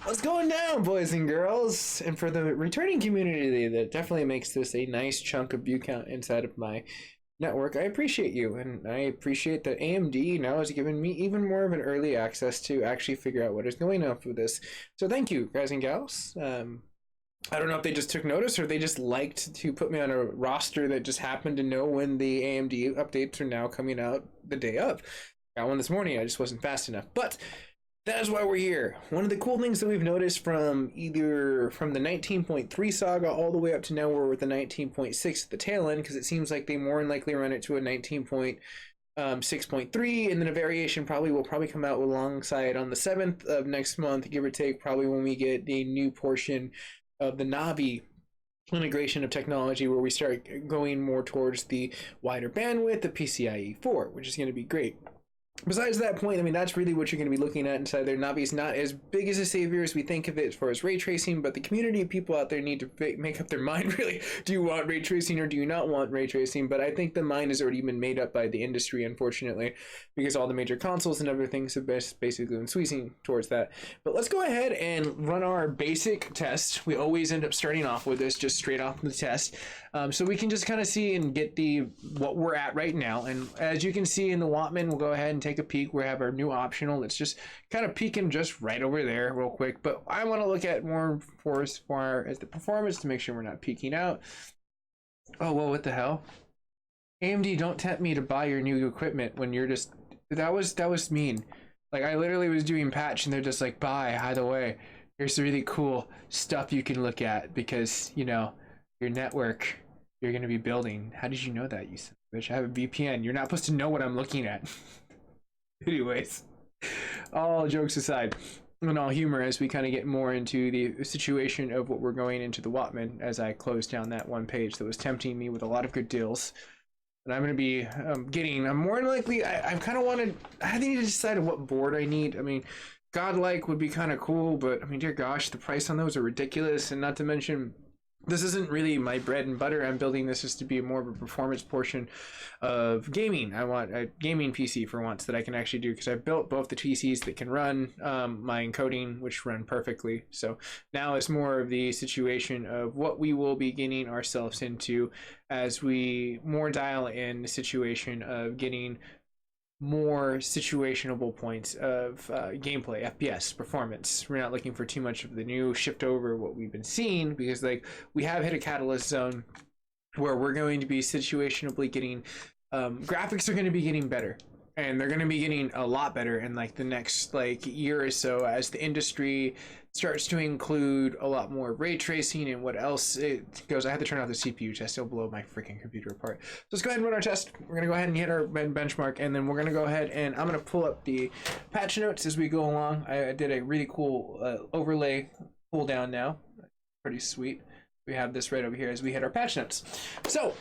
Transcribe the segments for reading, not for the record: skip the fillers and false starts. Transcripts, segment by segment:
What's going down, boys and girls? And for the returning community that definitely makes this a nice chunk of view count inside of my network, I appreciate you. And I appreciate that AMD now has given me even more of an early access to actually figure out what is going on with this. So thank you, guys and gals. I don't know if they just took notice or they just liked to put me on a roster that just happened to know when the AMD updates are now coming out the day of. Got one this morning, I just wasn't fast enough. But that is why we're here. One of the cool things that we've noticed from either from the 19.3 saga all the way up to now we're with the 19.6 at the tail end, because it seems like they more than likely run it to a 19.6.3, and then a variation will probably come out alongside on the 7th of next month, give or take, probably when we get the new portion of the Navi integration of technology, where we start going more towards the wider bandwidth, the PCIe 4, which is going to be great. Besides that point, I mean, that's really what you're going to be looking at inside there. Navi's not as big as a savior as we think of it as far as ray tracing, but the community of people out there need to make up their mind, really. Do you want ray tracing or do you not want ray tracing? But I think the mind has already been made up by the industry, unfortunately, because all the major consoles and other things have basically been squeezing towards that. But let's go ahead and run our basic test. We always end up starting off with this just straight off the test. So we can just kind of see and get what we're at right now. And as you can see in the WattMan, we'll go ahead and take a peek. We have our new optional. Let's just kind of peeking just right over there real quick. But I want to look at more as far as the performance to make sure we're not peeking out. Oh, well, what the hell? AMD, don't tempt me to buy your new equipment when you're just... That was mean. Like, I literally was doing patch and they're just like, by the way, here's the really cool stuff you can look at because, you know, your network you're going to be building. How did you know that, you son of a bitch? I have a VPN. You're not supposed to know what I'm looking at. Anyways, all jokes aside, and all humor as we kind of get more into the situation of what we're going into the WattMan, as I close down that one page that was tempting me with a lot of good deals. And I'm going to be I'm more than likely, I kind of wanted, I need to decide what board I need. I mean, Godlike would be kind of cool, but I mean, dear gosh, the price on those are ridiculous. And not to mention, this isn't really my bread and butter. I'm building this just to be more of a performance portion of gaming. I want a gaming PC for once that I can actually do, because I've built both the PCs that can run my encoding, which run perfectly. So now it's more of the situation of what we will be getting ourselves into as we more dial in the situation of getting more situationable points of gameplay, FPS, performance. We're not looking for too much of the new shift over what we've been seeing, because like we have hit a catalyst zone where we're going to be situationably getting graphics are going to be getting better, and they're going to be getting a lot better in like the next like year or so as the industry starts to include a lot more ray tracing and what else it goes. I had to turn off the CPU test, it'll blow my freaking computer apart. So let's go ahead and run our test. We're going to go ahead and hit our benchmark, and then we're going to go ahead and I'm going to pull up the patch notes as we go along. I did a really cool overlay pull down now. Pretty sweet. We have this right over here as we hit our patch notes. So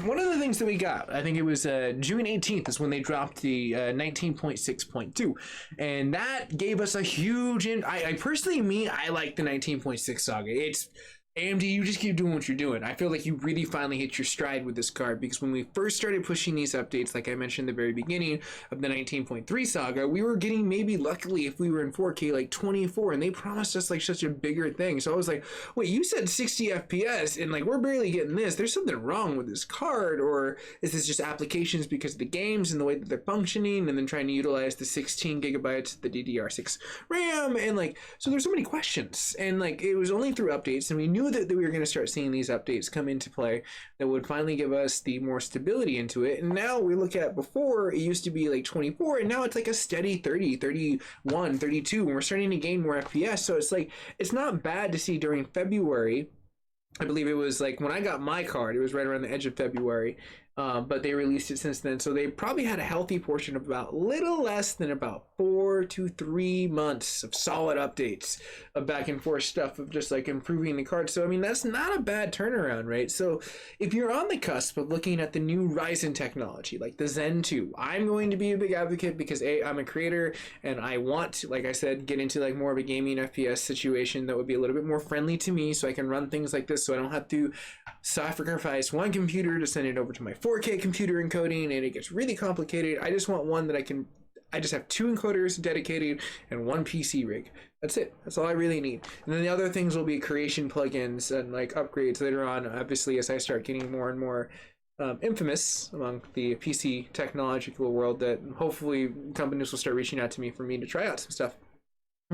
one of the things that we got, I think it was June 18th is when they dropped the 19.6.2, and that gave us a huge I personally, I like the 19.6 saga. It's AMD, you just keep doing what you're doing. I feel like you really finally hit your stride with this card, because when we first started pushing these updates, like I mentioned at the very beginning of the 19.3 saga, we were getting, maybe luckily if we were in 4K, like 24, and they promised us like such a bigger thing. So I was like, wait, you said 60 FPS and like we're barely getting this. There's something wrong with this card, or is this just applications because of the games and the way that they're functioning, and then trying to utilize the 16 gigabytes of the DDR6 RAM, and like, so there's so many questions. And like, it was only through updates, and we knew that we were going to start seeing these updates come into play that would finally give us the more stability into it. And now we look at, before it used to be like 24, and now it's like a steady 30, 31, 32, and we're starting to gain more FPS. So it's like, it's not bad to see during February. I believe it was like when I got my card, it was right around the edge of February, but they released it since then. So they probably had a healthy portion of about little less than about 4 to 3 months of solid updates of back and forth stuff of just like improving the card. So I mean, that's not a bad turnaround, right? So if you're on the cusp of looking at the new Ryzen technology, like the Zen 2, I'm going to be a big advocate, because I'm a creator and I want to, like I said, get into like more of a gaming FPS situation that would be a little bit more friendly to me, so I can run things like this, so I don't have to sacrifice one computer to send it over to my 4K computer encoding, and it gets really complicated. I just want one that I can I just have 2 encoders dedicated and 1 PC rig. That's it. That's all I really need. And then the other things will be creation plugins and like upgrades later on, obviously, as I start getting more and more infamous among the PC technological world, that hopefully companies will start reaching out to me for me to try out some stuff.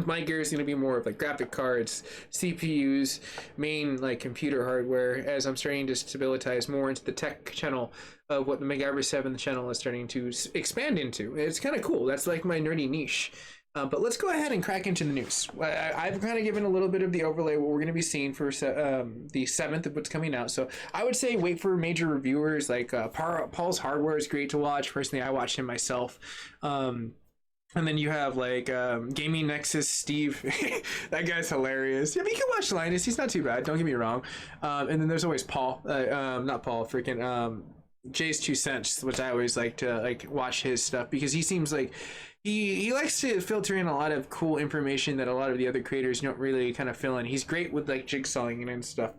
My gear is going to be more of like graphic cards, CPUs, main like computer hardware, as I'm starting to stabilize more into the tech channel of what the MacGyver 7 channel is starting to expand into. It's kind of cool. That's like my nerdy niche. But let's go ahead and crack into the news. I've kind of given a little bit of the overlay what we're going to be seeing for the 7th of what's coming out. So I would say wait for major reviewers. Like Paul's Hardware is great to watch. Personally, I watched him myself. And then you have like Gaming Nexus Steve. That guy's hilarious. Yeah, but you can watch Linus. He's not too bad. Don't get me wrong. And then there's always Paul. Not Paul. Freaking Jay's 2 Cents, which I always like to like watch his stuff, because he seems like he likes to filter in a lot of cool information that a lot of the other creators don't really kind of fill in. He's great with like jigsawing and stuff.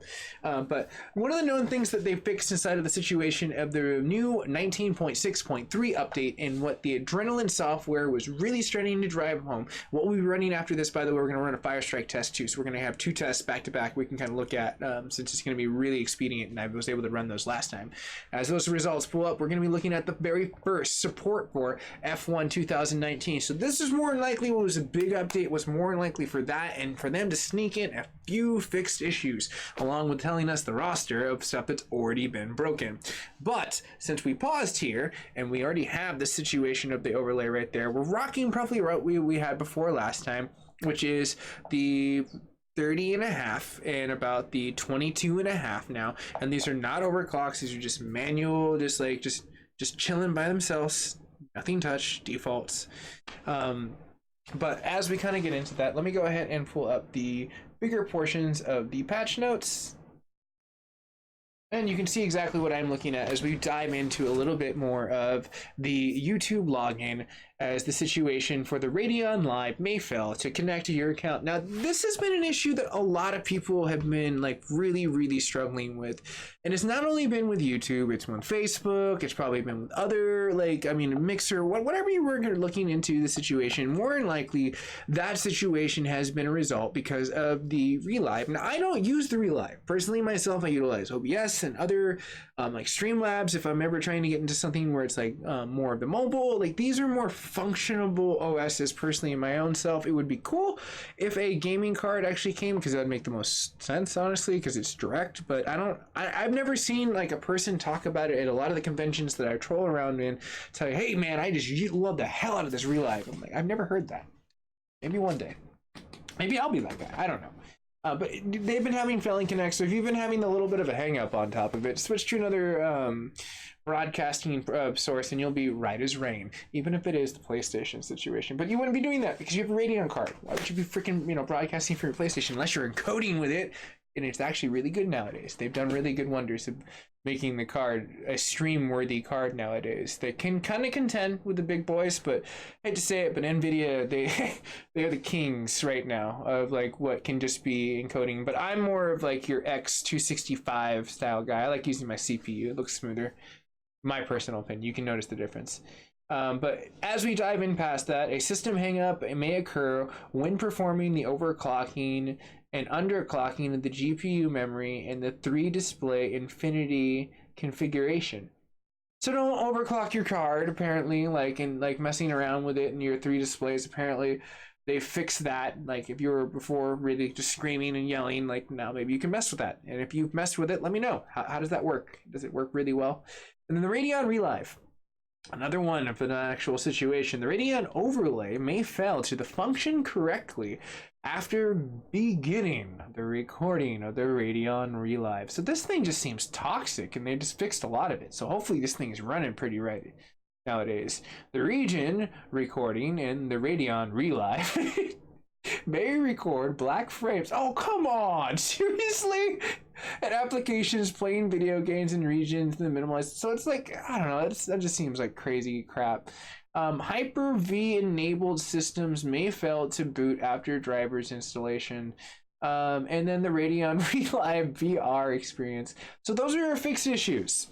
But one of the known things that they fixed inside of the situation of the new 19.6.3 update, and what the Adrenaline software was really starting to drive home. What we'll be running after this, by the way, we're going to run a Firestrike test too. So we're going to have 2 tests back to back we can kind of look at, since it's going to be really expedient, and I was able to run those last time. As those results pull up, we're going to be looking at the very first support for F1 2019. So this is more than likely what was a big update, was more than likely for that, and for them to sneak in a few fixed issues, along with telling us the roster of stuff that's already been broken. But since we paused here, and we already have the situation of the overlay right there, we're rocking probably what we had before last time, which is the 30.5 and about the 22.5 now. And these are not overclocks, these are just manual, just chilling by themselves. Nothing touch, defaults. But as we kind of get into that, let me go ahead and pull up the bigger portions of the patch notes. And you can see exactly what I'm looking at as we dive into a little bit more of the YouTube login, as the situation for the Radeon Live may fail to connect to your account. Now, this has been an issue that a lot of people have been like really struggling with. And it's not only been with YouTube, it's been with Facebook, it's probably been with other, like, I mean, Mixer, whatever you were looking into the situation, more than likely that situation has been a result because of the ReLive. Now, I don't use the ReLive. Personally, myself, I utilize OBS and other like Streamlabs if I'm ever trying to get into something where it's like more of the mobile. Like, these are more functionable OSs. Personally, in my own self, it would be cool if a gaming card actually came, because that would make the most sense, honestly, because it's direct. But I've never seen like a person talk about it at a lot of the conventions that I troll around in, tell you, hey man, I just love the hell out of this ReLive. I'm like, I've never heard that. Maybe one day, maybe I'll be that guy, I don't know. But they've been having failing connects, so if you've been having a little bit of a hang up on top of it, switch to another broadcasting source and you'll be right as rain, even if it is the PlayStation situation. But you wouldn't be doing that because you have a Radeon card. Why would you be freaking, broadcasting for your PlayStation unless you're encoding with it? And it's actually really good nowadays. They've done really good wonders of making the card a stream-worthy card nowadays. They can kind of contend with the big boys, but I hate to say it, but NVIDIA, they are the kings right now of like what can just be encoding. But I'm more of like your X265 style guy. I like using my CPU. It looks smoother. My personal opinion. You can notice the difference. But as we dive in past that, a system hang-up may occur when performing the overclocking and underclocking of the GPU memory and the 3 display infinity configuration. So don't overclock your card, apparently, like messing around with it in your 3 displays. Apparently they fixed that. Like if you were before really just screaming and yelling, like now maybe you can mess with that. And if you've messed with it, let me know. How does that work? Does it work really well? And then the Radeon ReLive. Another one of an actual situation. The Radeon overlay may fail to function correctly after beginning the recording of the Radeon ReLive. So this thing just seems toxic, and they just fixed a lot of it. So hopefully this thing is running pretty right nowadays. The region recording in the Radeon ReLive may record black frames. Oh, come on, seriously? And applications playing video games in regions in the minimalized. So it's like, I don't know, that just seems like crazy crap. Hyper-V enabled systems may fail to boot after driver's installation. And then the Radeon ReLive VR experience. So those are your fixed issues.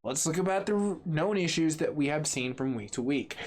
Let's look about the known issues that we have seen from week to week.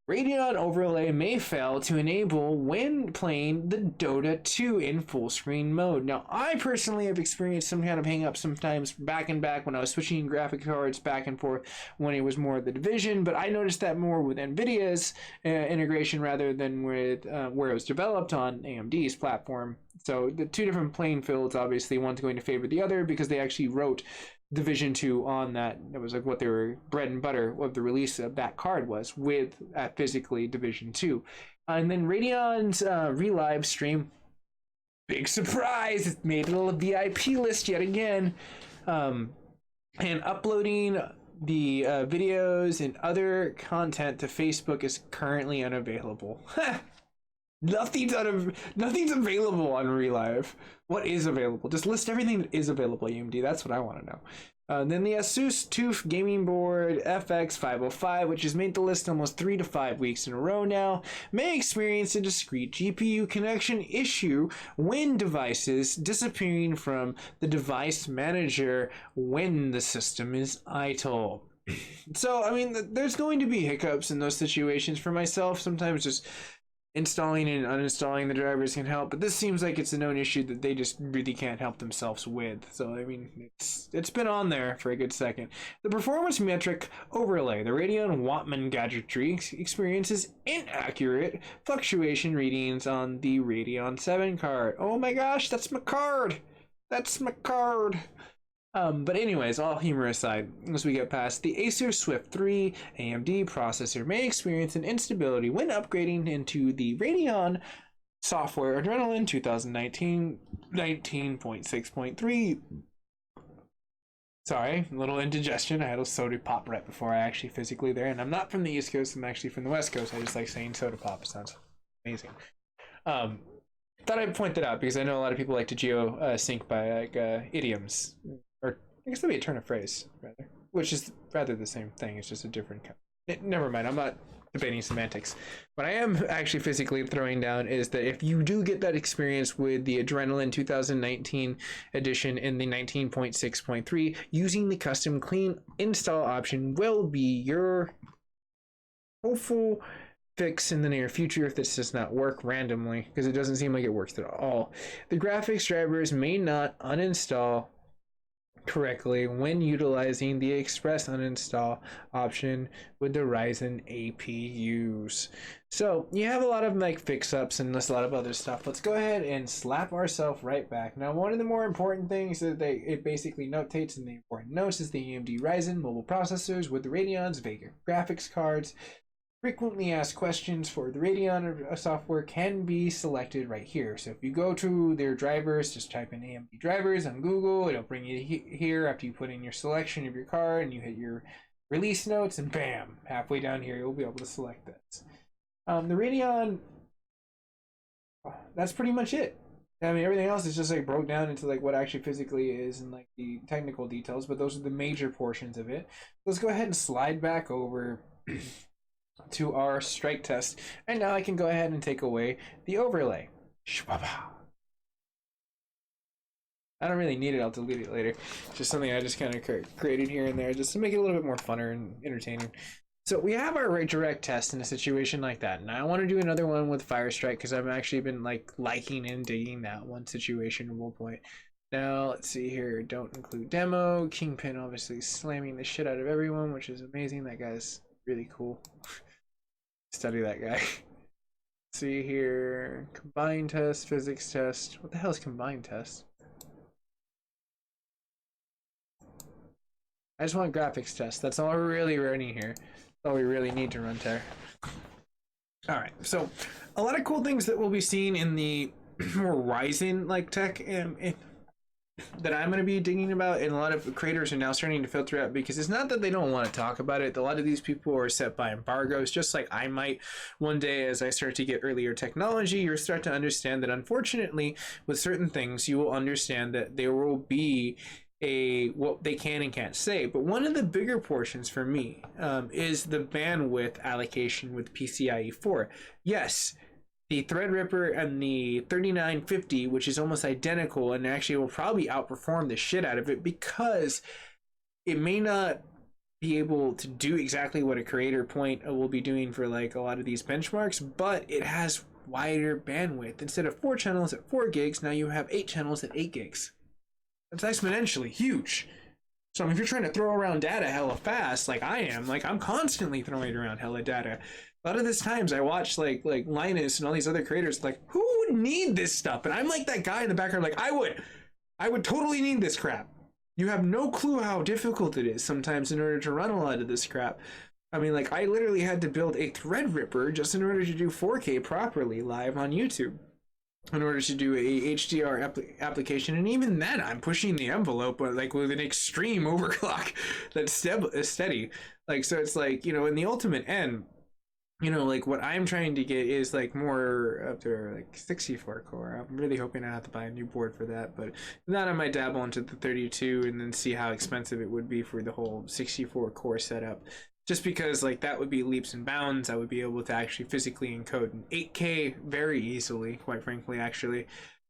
Radeon overlay may fail to enable when playing the Dota 2 in full screen mode. Now, I personally have experienced some kind of hang up sometimes back and back when I was switching graphic cards back and forth when it was more of the Division, but I noticed that more with NVIDIA's integration rather than with where it was developed on AMD's platform. So the two different playing fields, obviously, one's going to favor the other because they actually wrote Division 2 on that. That was like what they were bread and butter of the release of that card was with physically Division 2. And then Radeon's ReLive stream, big surprise, it made a little VIP list yet again. And uploading the videos and other content to Facebook is currently unavailable. Nothing's available on ReLive. What is available? Just list everything that is available, AMD. That's what I want to know. Then the Asus TUF gaming board FX505, which has made the list almost 3 to 5 weeks in a row now, may experience a discrete GPU connection issue when devices disappearing from the device manager when the system is idle. So, I mean, there's going to be hiccups in those situations. For myself, sometimes just installing and uninstalling the drivers can help, but this seems like it's a known issue that they just really can't help themselves with. So I mean, it's been on there for a good second. The performance metric overlay, the Radeon WattMan gadgetry, experiences inaccurate fluctuation readings on the Radeon VII card. Oh my gosh, that's my card! That's my card! But anyways, all humor aside, as we get past, the Acer Swift 3 AMD processor may experience an instability when upgrading into the Radeon software Adrenalin 2019 19.6.3. Sorry, a little indigestion. I had a soda pop right before I actually physically there, and I'm not from the East Coast, I'm actually from the West Coast. I just like saying soda pop, it sounds amazing. Thought I'd point that out because I know a lot of people like to geo sync by like idioms. Or I guess that'd be a turn of phrase, rather. Which is rather the same thing, it's just a different kind. Never mind, I'm not debating semantics. What I am actually physically throwing down is that if you do get that experience with the Adrenalin 2019 edition in the 19.6.3, using the custom clean install option will be your hopeful fix in the near future if this does not work randomly, because it doesn't seem like it works at all. The graphics drivers may not uninstall correctly when utilizing the express uninstall option with the Ryzen APUs. So you have a lot of like fix-ups and a lot of other stuff. Let's go ahead and slap ourselves right back. Now, one of the more important things that it basically notates in the important notes is the AMD Ryzen mobile processors with the Radeon's Vega graphics cards. Frequently asked questions for the Radeon software can be selected right here. So if you go to their drivers, just type in AMD drivers on Google, it'll bring you here after you put in your selection of your card and you hit your release notes, and bam, halfway down here you'll be able to select this. The Radeon, that's pretty much it. I mean, everything else is just like broke down into like what actually physically is and like the technical details, but those are the major portions of it. Let's go ahead and slide back over to our strike test, and now I can go ahead and take away the overlay. I don't really need it, I'll delete it later. It's just something I just kind of created here and there just to make it a little bit more funner and entertaining. So we have our direct test in a situation like that. Now I want to do another one with Firestrike because I've actually been like liking and digging that one situation at one point. Now let's see here, don't include demo. Kingpin obviously slamming the shit out of everyone, which is amazing. That guy's really cool. Study that guy. See here, combined test, physics test. What the hell is combined test? I just want graphics test. That's all we're really running here. That's all we really need to run there. Alright, so a lot of cool things that we'll be seeing in the more Ryzen like tech that I'm going to be digging about, and a lot of creators are now starting to filter out because it's not that they don't want to talk about it. A lot of these people are set by embargoes, just like I might one day as I start to get earlier technology. You'll start to understand that unfortunately with certain things you will understand that there will be what they can and can't say. But one of the bigger portions for me is the bandwidth allocation with PCIe 4. Yes, the Threadripper and the 3950, which is almost identical and actually will probably outperform the shit out of it because it may not be able to do exactly what a creator point will be doing for like a lot of these benchmarks, but it has wider bandwidth. Instead of 4 channels at 4 gigs, now you have 8 channels at 8 gigs. That's exponentially huge. So if you're trying to throw around data hella fast, like I am, like I'm constantly throwing around hella data. A lot of these times I watch like Linus and all these other creators, like, who would need this stuff? And I'm like that guy in the background, like, I would totally need this crap. You have no clue how difficult it is sometimes in order to run a lot of this crap. I mean, like, I literally had to build a Threadripper just in order to do 4K properly live on YouTube, in order to do a HDR application. And even then, I'm pushing the envelope, but like with an extreme overclock that's steady. Like, so it's like, you know, in the ultimate end, you know, like what I'm trying to get is like more up to like 64 core. I'm really hoping I have to buy a new board for that, but not, I might dabble into the 32 and then see how expensive it would be for the whole 64 core setup. Just because like that would be leaps and bounds. I would be able to actually physically encode in 8K very easily, quite frankly, actually.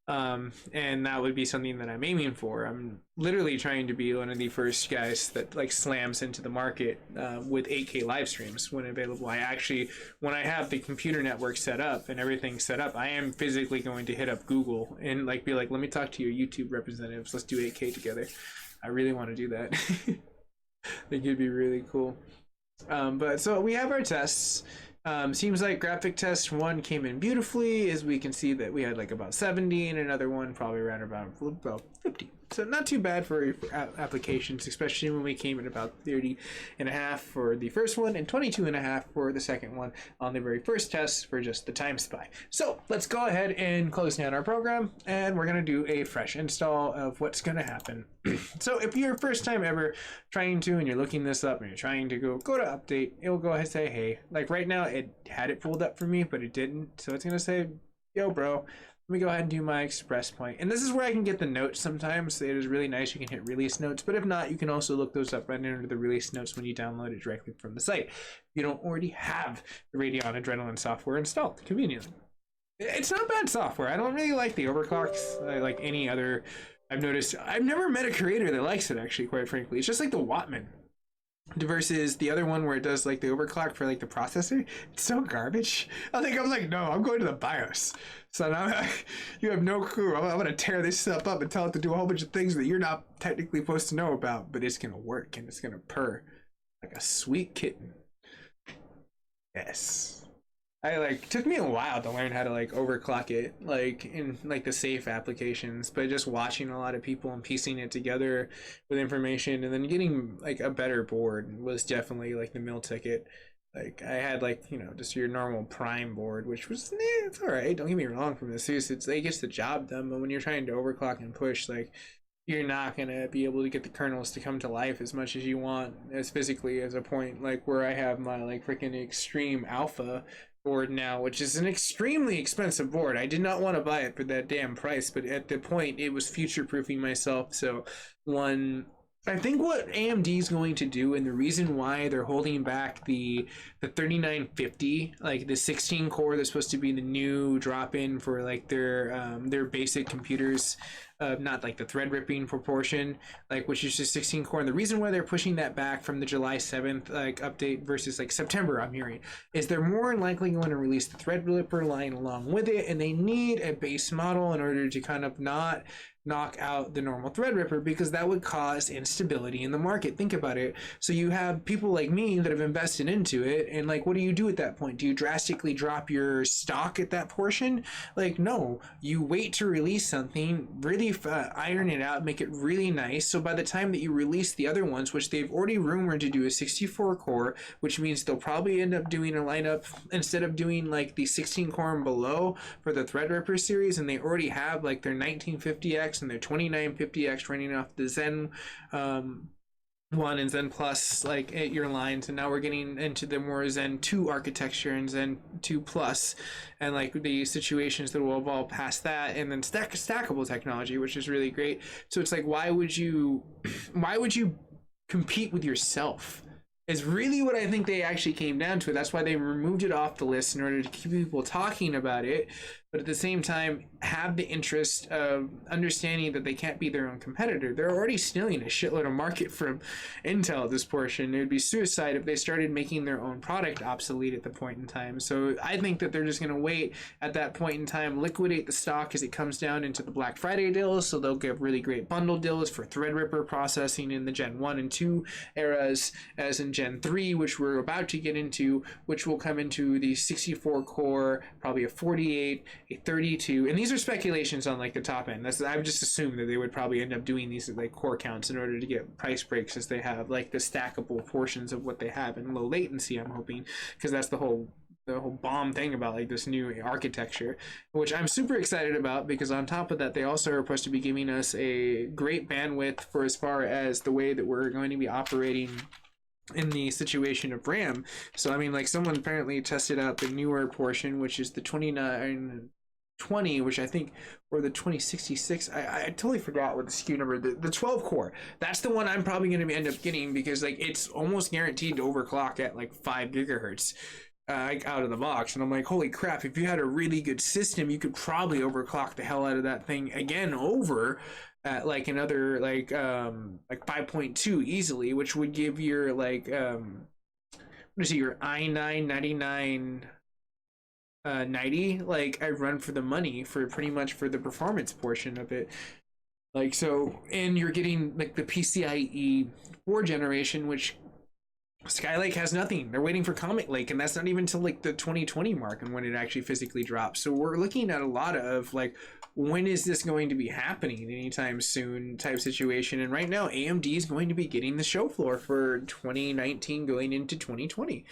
And that would be something that I'm aiming for. I'm literally trying to be one of the first guys that like slams into the market with 8K live streams when available. I actually, when I have the computer network set up and everything set up, I am physically going to hit up Google and like be like, let me talk to your YouTube representatives. Let's do 8K together. I really want to do that. I think it'd be really cool. But so we have our tests. Seems like graphic test 1 came in beautifully, as we can see that we had like about 70 and another one probably around about 50. So not too bad for applications, especially when we came in about 30.5 for the first one and 22.5 for the second one on the very first test for just the time spy. So let's go ahead and close down our program, and we're going to do a fresh install of what's going to happen. So if you're first time ever trying to, and you're looking this up and you're trying to go to update, it will go ahead and say, hey, like right now it had it pulled up for me, but it didn't. So it's going to say, yo, bro, let me go ahead and do my express point. And this is where I can get the notes sometimes. It is really nice. You can hit release notes, but if not, you can also look those up right under the release notes when you download it directly from the site. You don't already have the Radeon Adrenalin software installed conveniently. It's not bad software. I don't really like the overclocks like any other. I've noticed, I've never met a creator that likes it, actually, quite frankly. It's just like the WattMan versus the other one where it does like the overclock for like the processor. It's so garbage. I'm like, no, I'm going to the BIOS. So now you have no clue. I'm going to tear this stuff up and tell it to do a whole bunch of things that you're not technically supposed to know about, but it's going to work and it's going to purr like a sweet kitten. Yes. Took me a while to learn how to like overclock it, like in like the safe applications, but just watching a lot of people and piecing it together with information and then getting like a better board was definitely like the meal ticket. Like I had like, you know, just your normal prime board, which was, it's all right. Don't get me wrong from this. It gets the job done, but when you're trying to overclock and push, like you're not going to be able to get the kernels to come to life as much as you want as physically as a point like where I have my like freaking extreme alpha board now, which is an extremely expensive board. I did not want to buy it for that damn price, but at the point it was future proofing myself. So I think what AMD is going to do, and the reason why they're holding back the 3950, like the 16 core that's supposed to be the new drop in for like their basic computers, not like the thread ripping proportion, like which is just 16 core. And the reason why they're pushing that back from the July 7th like update versus like September, I'm hearing, is they're more than likely going to release the thread ripper line along with it, and they need a base model in order to kind of not knock out the normal Threadripper, because that would cause instability in the market. Think about it. So you have people like me that have invested into it, and like, what do you do at that point? Do you drastically drop your stock at that portion? Like, no, you wait to release something, really iron it out, make it really nice. So by the time that you release the other ones, which they've already rumored to do a 64 core, which means they'll probably end up doing a lineup instead of doing like the 16 core and below for the Threadripper series, and they already have like their 1950X and their 2950X running off the Zen 1 and Zen Plus like at your lines, and now we're getting into the more Zen 2 architecture and Zen 2 Plus, and like the situations that will evolve past that, and then stackable technology, which is really great. So it's like, why would you compete with yourself? Is really what I think they actually came down to. That's why they removed it off the list, in order to keep people talking about it. but at the same time have the interest of understanding that they can't be their own competitor. They're already stealing a shitload of market from Intel at this portion. It would be suicide if they started making their own product obsolete at the point in time. So I think that they're just going to wait at that point in time, liquidate the stock as it comes down into the Black Friday deals. So they'll give really great bundle deals for Threadripper processing in the Gen 1 and 2 eras, as in Gen 3, which we're about to get into, which will come into the 64 core, probably a 48, a 32, and these are speculations on like the top end. I would just assume that they would probably end up doing these at like core counts in order to get price breaks, as they have like the stackable portions of what they have in low latency, I'm hoping, because that's the whole bomb thing about like this new architecture, which I'm super excited about, because on top of that they also are supposed to be giving us a great bandwidth for as far as the way that we're going to be operating in the situation of RAM. So I mean, like, someone apparently tested out the newer portion, which is the 2920, which I think, or the 2066, I totally forgot what the SKU number, the 12 core, that's the one I'm probably going to end up getting, because like it's almost guaranteed to overclock at like 5 gigahertz out of the box. And I'm like, holy crap, if you had a really good system, you could probably overclock the hell out of that thing again over at like another like 5.2 easily, which would give your like what is it, your i9 9990 like I run for the money for pretty much for the performance portion of it. Like, so, and you're getting like the PCIe 4 generation, which Skylake has nothing. They're waiting for Comet Lake, and that's not even till like the 2020 mark and when it actually physically drops. So we're looking at a lot of like, when is this going to be happening anytime soon type situation. And right now AMD is going to be getting the show floor for 2019 going into 2020.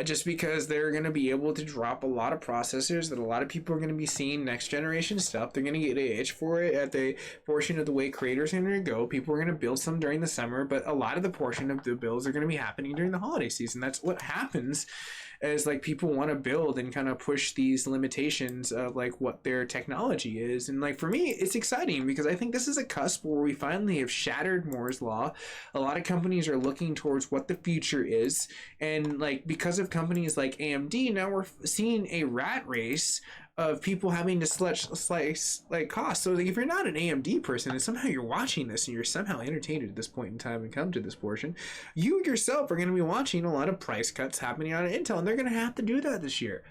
Just because they're going to be able to drop a lot of processors that a lot of people are going to be seeing next generation stuff. They're going to get an itch for it at the portion of the way creators are going to go. People are going to build some during the summer, but a lot of the portion of the builds are going to be happening during the holiday season. That's what happens, as like people want to build and kind of push these limitations of like what their technology is. And like for me, it's exciting because I think this is a cusp where we finally have shattered Moore's law. A lot of companies are looking towards what the future is, and like because of companies like AMD, now we're seeing a rat race of people having to slice like costs. So like, if you're not an AMD person and somehow you're watching this and you're somehow entertained at this point in time and come to this portion, you yourself are going to be watching a lot of price cuts happening on Intel, and they're going to have to do that this year.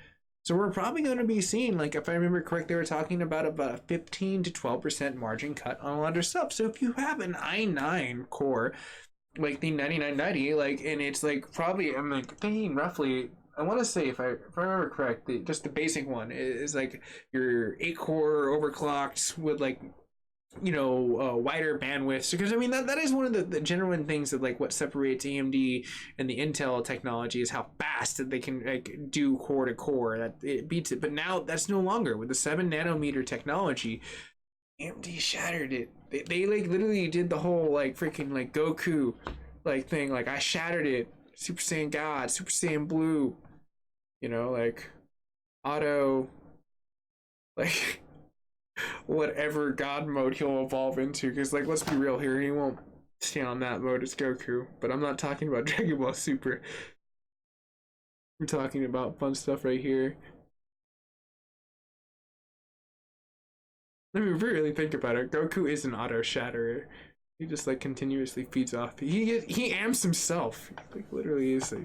So we're probably going to be seeing, like, if I remember correct, they were talking about a 15 to 12% margin cut on a lot of stuff. So if you have an i9 core, like the 9990, like, and it's like probably, I'm like thinking roughly, I want to say, if I remember correct, just the basic one is like your 8-core overclocked with like, you know, wider bandwidths. Because I mean that is one of the genuine things that like what separates AMD and the Intel technology is how fast that they can like do core to core, that it beats it. But now that's no longer with the 7 nanometer technology. AMD shattered it. They like literally did the whole like freaking like Goku like thing, like I shattered it, Super Saiyan God, Super Saiyan Blue, you know, like auto, like whatever God mode he'll evolve into. Because like, let's be real here, he won't stay on that mode as Goku. But I'm not talking about Dragon Ball Super. We're talking about fun stuff right here. I mean, really think about it, Goku is an auto shatterer. He just like continuously feeds off. He amps himself. He like literally is a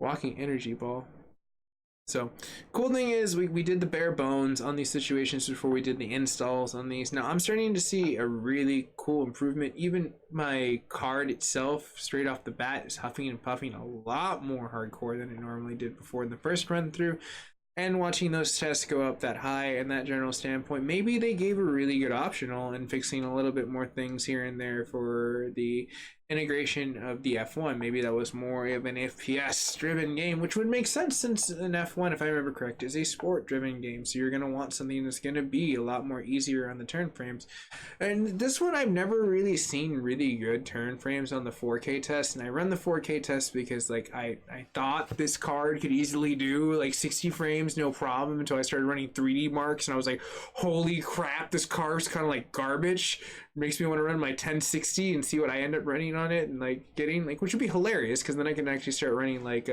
walking energy ball. So cool thing is we did the bare bones on these situations before we did the installs on these. Now I'm starting to see a really cool improvement. Even my card itself straight off the bat is huffing and puffing a lot more hardcore than it normally did before in the first run through. And watching those tests go up that high and that general standpoint, maybe they gave a really good optional and fixing a little bit more things here and there for the integration of the F1. Maybe that was more of an FPS driven game, which would make sense since an F1, if I remember correct, is a sport driven game. So you're going to want something that's going to be a lot more easier on the turn frames. And this one, I've never really seen really good turn frames on the 4K test. And I run the 4K test because like I thought this card could easily do like 60 frames, no problem, until I started running 3D marks. And I was like, holy crap, this card's kind of like garbage. Makes me want to run my 1060 and see what I end up running on it, and like getting like, which would be hilarious because then I can actually start running like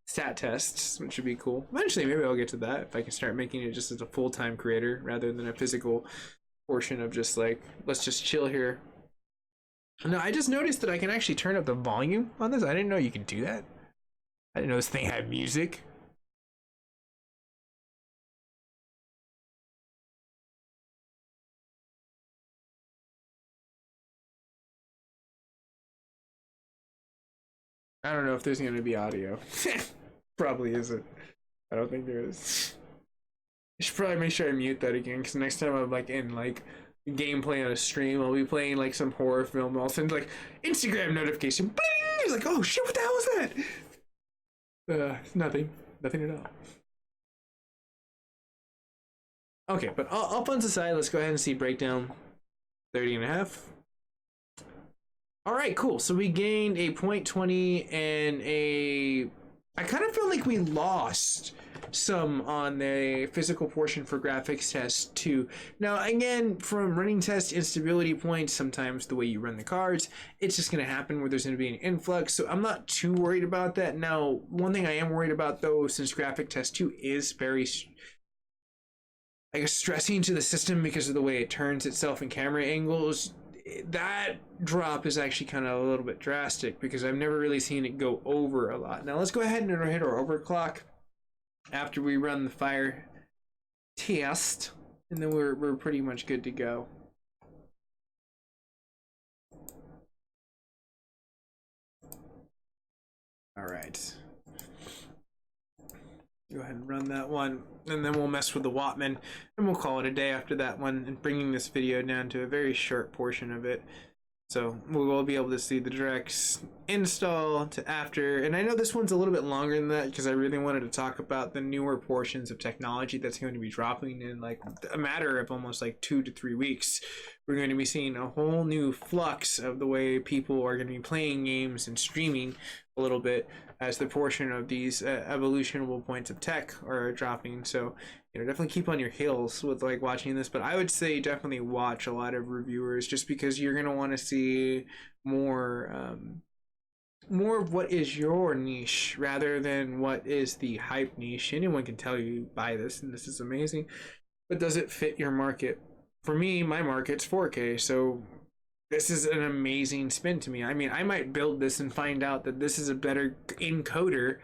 stat tests, which would be cool. Eventually, maybe I'll get to that if I can start making it just as a full-time creator rather than a physical portion of just like, let's just chill here. No, I just noticed that I can actually turn up the volume on this. I didn't know you could do that. I didn't know this thing had music. I don't know if there's going to be audio. Probably isn't. I don't think there is. I should probably make sure I mute that again, because next time I'm like in like gameplay on a stream, I'll be playing like some horror film. I'll send like Instagram notification. Bling! It's like, oh shit, what the hell was that? Nothing. Nothing at all. Okay, but all funs aside, let's go ahead and see breakdown 30.5. All right, cool. So we gained a 0.20 and a... I kind of feel like we lost some on the physical portion for graphics test too. Now, again, from running test instability points, sometimes the way you run the cards, it's just going to happen where there's going to be an influx. So I'm not too worried about that. Now, one thing I am worried about though, since graphic test 2 is very, I guess, stressing to the system because of the way it turns itself in camera angles, that drop is actually kind of a little bit drastic because I've never really seen it go over a lot. Now let's go ahead and hit our overclock after we run the fire test, and then we're pretty much good to go. All right. Go ahead and run that one, and then we'll mess with the WattMan, and we'll call it a day after that one, and bringing this video down to a very short portion of it. So we'll be able to see the directs install to after, and I know this one's a little bit longer than that because I really wanted to talk about the newer portions of technology that's going to be dropping in like a matter of almost like 2 to 3 weeks. We're going to be seeing a whole new flux of the way people are going to be playing games and streaming a little bit as the portion of these evolutionable points of tech are dropping. So, you know, definitely keep on your heels with like watching this, but I would say definitely watch a lot of reviewers just because you're going to want to see more more of what is your niche rather than what is the hype niche. Anyone can tell you buy this and this is amazing, but does it fit your market? For me, my market's 4K, so this is an amazing spin to me. I mean, I might build this and find out that this is a better encoder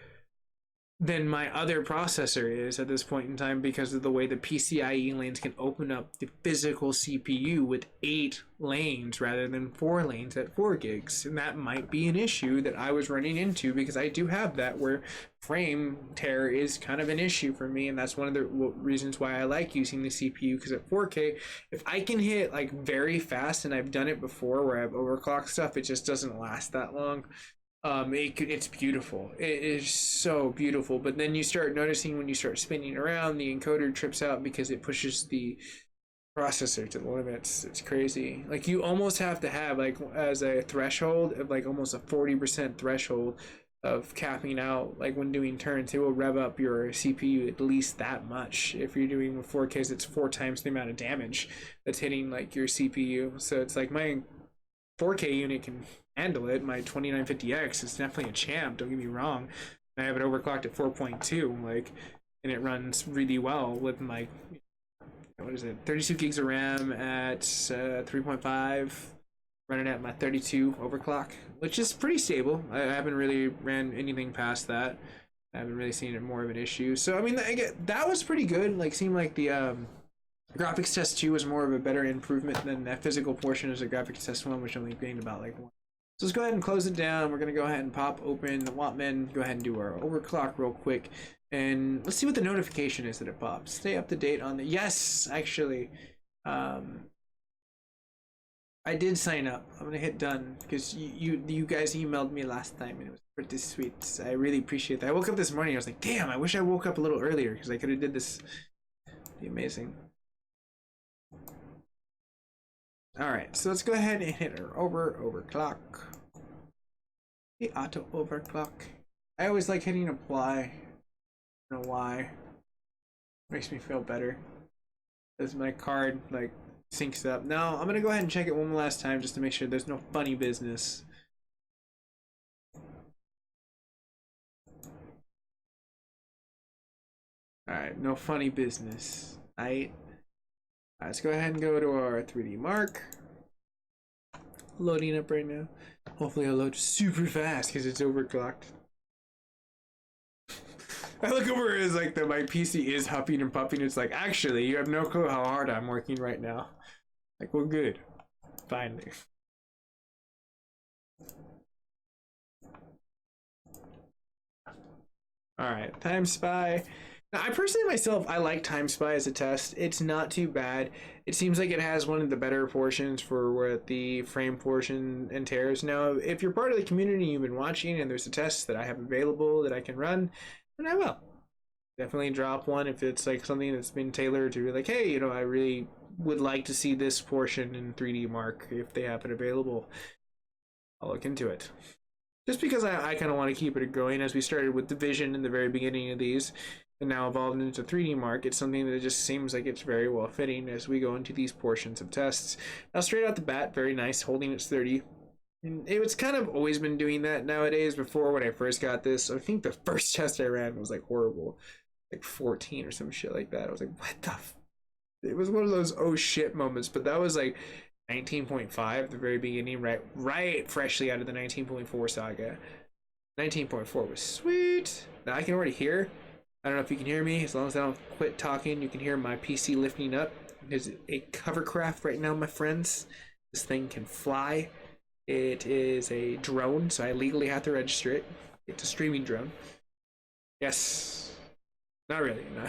than my other processor is at this point in time because of the way the PCIe lanes can open up the physical CPU with 8 lanes rather than 4 lanes at 4 gigs. And that might be an issue that I was running into because I do have that where frame tear is kind of an issue for me, and that's one of the reasons why I like using the CPU, because at 4K, if I can hit like very fast, and I've done it before where I've overclocked stuff, it just doesn't last that long. It's beautiful. It is so beautiful. But then you start noticing when you start spinning around, the encoder trips out because it pushes the processor to the limits. It's crazy. Like you almost have to have like as a threshold of like almost a 40% threshold of capping out. Like when doing turns, it will rev up your CPU at least that much. If you're doing with 4Ks, it's 4 times the amount of damage that's hitting like your CPU. So it's like my 4K unit can handle it. My 2950X is definitely a champ, don't get me wrong. I have it overclocked at 4.2, like, and it runs really well with my, what is it, 32 gigs of RAM at 3.5, running at my 32 overclock, which is pretty stable. I haven't really ran anything past that. I haven't really seen it more of an issue. So I mean, that was pretty good. Like, seemed like the graphics test 2 was more of a better improvement than that physical portion as a graphics test 1, which only gained about like 1. So let's go ahead and close it down. We're going to go ahead and pop open the WattMan, go ahead and do our overclock real quick, and let's see what the notification is that it pops. Stay up to date on the... Yes, actually, I did sign up. I'm going to hit done because you guys emailed me last time and it was pretty sweet. So I really appreciate that. I woke up this morning, I was like, damn, I wish I woke up a little earlier because I could have did this. It'd be amazing. Alright, so let's go ahead and hit our overclock. The auto overclock. I always like hitting apply. I don't know why. Makes me feel better. As my card like syncs up. Now I'm gonna go ahead and check it one last time just to make sure there's no funny business. All right, no funny business. Alright, let's go ahead and go to our 3D Mark. Loading up right now. Hopefully it'll load super fast because it's overclocked. I look over it's like that my PC is huffing and puffing. It's like, actually, you have no clue how hard I'm working right now. Like, we're good. Finally. Alright, Time Spy. Now, I personally myself, I like Time Spy as a test. It's not too bad. It seems like it has one of the better portions for what the frame portion entails. Now, if you're part of the community, you've been watching, and there's a test that I have available that I can run, then I will. Definitely drop one if it's like something that's been tailored to like, hey, you know, I really would like to see this portion in 3D Mark if they have it available. I'll look into it. Just because I kind of want to keep it going, as we started with the Vision in the very beginning of these, and now evolved into 3D Mark, it's something that just seems like it's very well fitting as we go into these portions of tests. Now, straight out the bat, very nice, holding its 30. And it's kind of always been doing that nowadays. Before, when I first got this, I think the first test I ran was like horrible, like 14 or some shit like that. I was like, what the f. It was one of those oh shit moments, but that was like 19.5, the very beginning, right freshly out of the 19.4 saga. 19.4 was sweet. Now I can already hear. I don't know if you can hear me. As long as I don't quit talking, you can hear my PC lifting up. There's a covercraft right now, my friends. This thing can fly. It is a drone, so I legally have to register it. It's a streaming drone. Yes. Not really, no.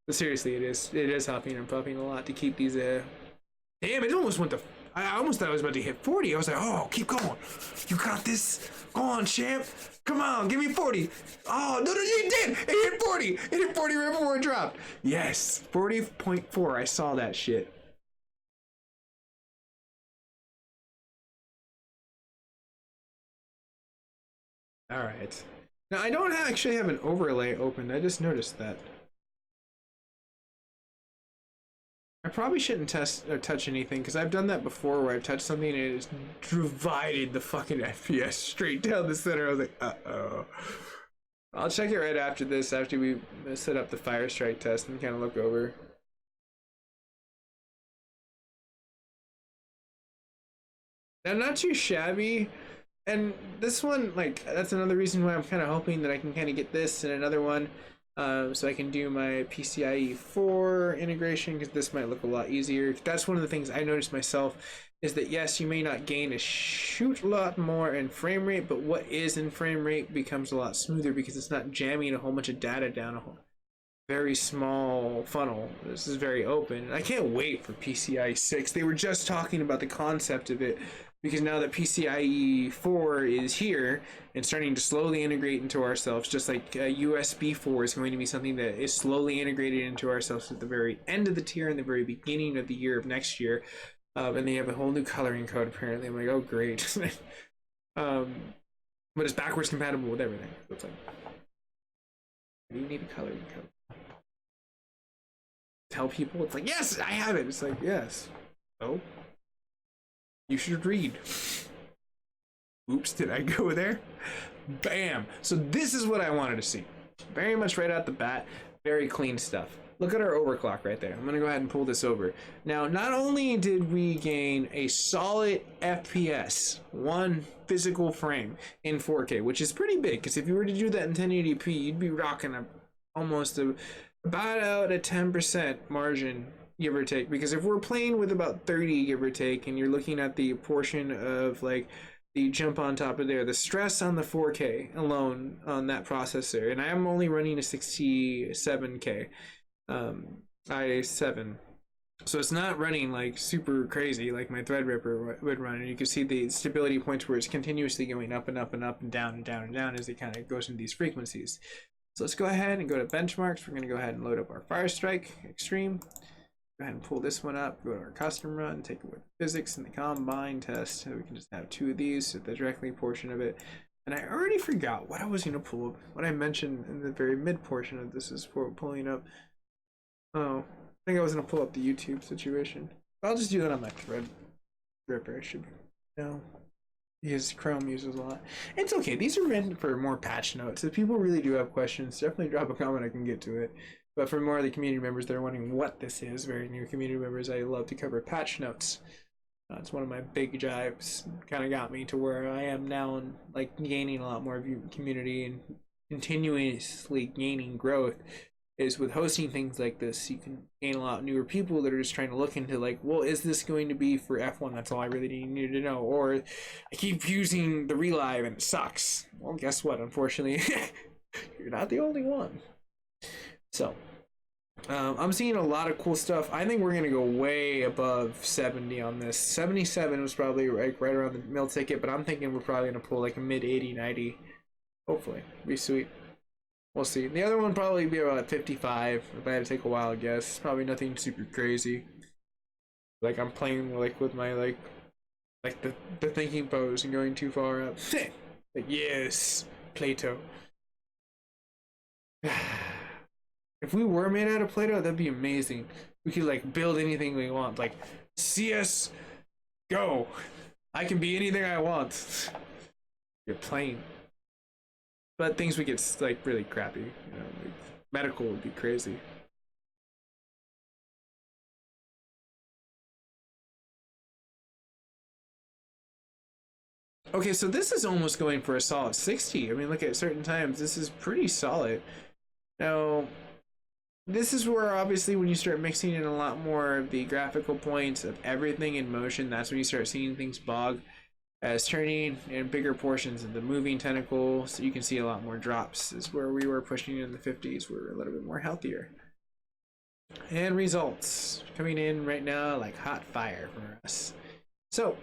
But seriously, it is hopping and puffing a lot to keep these damn, it almost went to, I almost thought I was about to hit 40. I was like, oh, keep going. You got this. Go on, champ. Come on, give me 40. Oh, no, you did. It hit 40. It hit 40 right before it dropped. Yes, 40.4. I saw that shit. All right. Now, I don't actually have an overlay open. I just noticed that. I probably shouldn't test or touch anything, because I've done that before where I've touched something and it has divided the fucking FPS straight down the center. I was like, uh-oh. I'll check it right after this, after we set up the fire strike test and kind of look over. Now, not too shabby. And this one, like, that's another reason why I'm kind of hoping that I can kind of get this and another one. So I can do my PCIe 4 integration, because this might look a lot easier. That's one of the things I noticed myself, is that yes, you may not gain a shoot lot more in frame rate, but what is in frame rate becomes a lot smoother because it's not jamming a whole bunch of data down a very small funnel. This is very open. I can't wait for PCIe 6. They were just talking about the concept of it, because now that PCIe 4 is here and starting to slowly integrate into ourselves, just like USB 4 is going to be something that is slowly integrated into ourselves at the very end of the tier and the very beginning of the year of next year. And they have a whole new coloring code apparently. I'm like, oh great. But it's backwards compatible with everything. So it's like, do you need a coloring code? Tell people, it's like, yes, I have it. It's like, yes. Oh. You should read. Oops, did I go there? Bam! So this is what I wanted to see. Very much right out the bat. Very clean stuff. Look at our overclock right there. I'm gonna go ahead and pull this over. Now, not only did we gain a solid FPS, one physical frame in 4K, which is pretty big, because if you were to do that in 1080p, you'd be rocking about a 10% margin, give or take, because if we're playing with about 30, give or take, and you're looking at the portion of like the jump on top of there, the stress on the 4K alone on that processor, and I am only running a 67K i7, so it's not running like super crazy like my Threadripper would run, and you can see the stability points where it's continuously going up and up and up and down and down and down as it kind of goes into these frequencies. So let's go ahead and go to benchmarks. We're going to go ahead and load up our Fire Strike Extreme. Go ahead and pull this one up, go to our custom run, take it with physics and the combine test. So we can just have two of these at the directly portion of it. And I already forgot what I was going to pull up. What I mentioned in the very mid portion of this is for pulling up. Oh, I think I was going to pull up the YouTube situation. I'll just do that on my Threadripper. It should be. No. because Chrome uses a lot. It's okay. These are meant for more patch notes. If people really do have questions, definitely drop a comment. I can get to it. But for more of the community members that are wondering what this is, very new community members, I love to cover patch notes. It's one of my big drives. Kind of got me to where I am now, and like gaining a lot more community and continuously gaining growth. Is with hosting things like this, you can gain a lot newer people that are just trying to look into like, well, is this going to be for F1? That's all I really needed to know. Or I keep using the ReLive and it sucks. Well, guess what? Unfortunately, you're not the only one. So I'm seeing a lot of cool stuff. I think we're gonna go way above 70 on this. 77 was probably right around the mill ticket, but I'm thinking we're probably gonna pull like a mid 80, 90. Hopefully, be sweet. We'll see. The other one probably be about 55 if I had to take a wild guess. Probably nothing super crazy. Like I'm playing like with my like the thinking pose and going too far up. Like yes, Plato. If we were made out of Play-Doh, that'd be amazing. We could like build anything we want. Like CS go. I can be anything I want. You're playing. But things would get like really crappy. You know, like medical would be crazy. Okay, so this is almost going for a solid 60. I mean, look at certain times. This is pretty solid. Now, this is where obviously when you start mixing in a lot more of the graphical points of everything in motion, that's when you start seeing things bog. As turning in bigger portions of the moving tentacle, so you can see a lot more drops. Is where we were pushing in the 50s. We're a little bit more healthier. And results coming in right now like hot fire for us. So,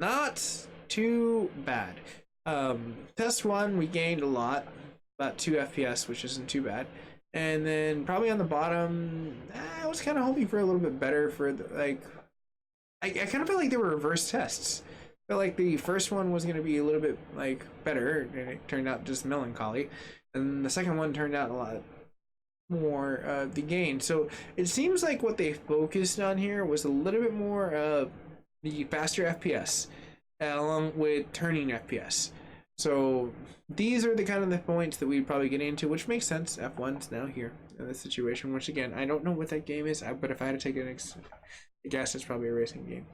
not too bad. Test 1, we gained a lot, about 2 FPS, which isn't too bad. And then probably on the bottom, I was kind of hoping for a little bit better for the, like, I kind of felt like they were reverse tests. Felt like the first one was going to be a little bit like better, and it turned out just melancholy. And the second one turned out a lot more the gain. So it seems like what they focused on here was a little bit more of the faster FPS along with turning FPS. So these are the kind of the points that we'd probably get into, which makes sense. F1's now here in this situation, which again, I don't know what that game is, but if I had to take a guess, it's probably a racing game.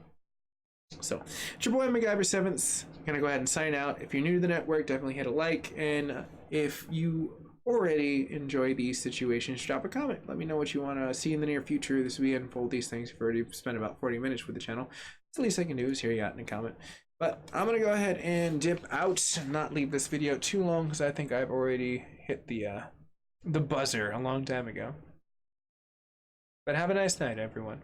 So, it's your boy MacGyver7th. Gonna go ahead and sign out. If you're new to the network, definitely hit a like, and if you already enjoy these situations, drop a comment. Let me know what you want to see in the near future. This will be unfold these things. I've already spent about 40 minutes with the channel. That's the least I can do is hear you out in a comment. But I'm gonna go ahead and dip out, not leave this video too long because I think I've already hit the buzzer a long time ago. But have a nice night, everyone.